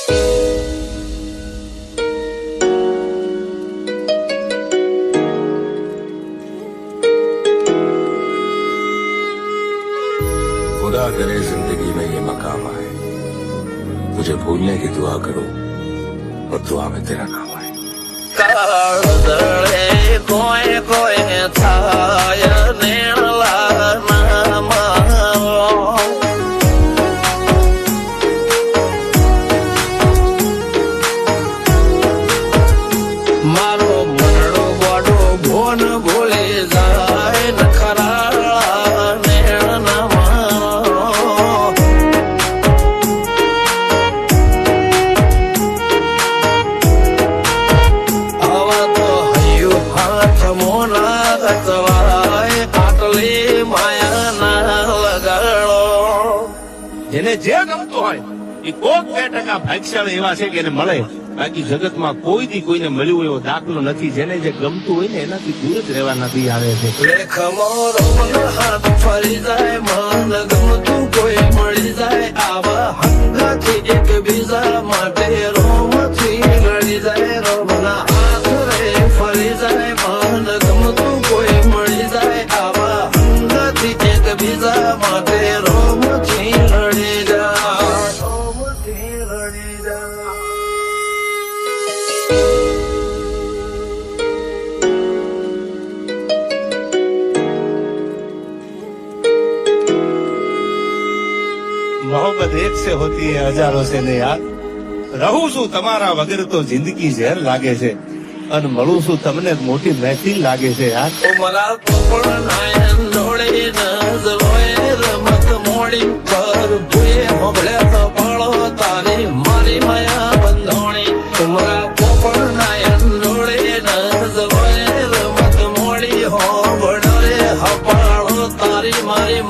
खुदा करे जिंदगी में ये मकाम आए, तुझे भूलने की दुआ करूं और दुआ में तेरा नाम आए। कोई कोई थाय नेणला मारो मनड़ो बड़ो भोन भूले जाए नखरा જેને જે ગમતું હોય એ કોક 2% ભાગ્યશાળી એવા છે કે એને મળે, બાકી જગતમાં કોઈ દી કોઈને મળ્યું એવો દાખલો નથી. જેને જે ગમતું હોય ને એનાથી દૂર જ રહેવા નથી આવે છે. હાથ ફરી જાય મન ગમતું કોઈ મળી જાય આવા હંગાથી એક બીજા માટે રોમથી લડી જાય રોમના હાથ રે ફરી જાય મન ગમતું કોઈ મળી જાય આવા હંગાથી એક બીજા માટે રોમથી લડી જાય રોમથી લડી જાય. मोहब्बत एक से होती है हजारों से ने यार. રહું છું તમારા વગર તો જિંદગી ઝેર લાગે છે, અને મળું છું તમને મોટી મહેફિલ લાગે છે યાર. મારા કોપણ નાયન ડોળે નજરોએ રમત મોડી પર ભૂએ હોબળે પાળો તારી મારી માયા બંધોણી. મારા કોપણ નાયન ડોળે નજરોએ રમત મોડી હોબળે હપાળો તારી મારી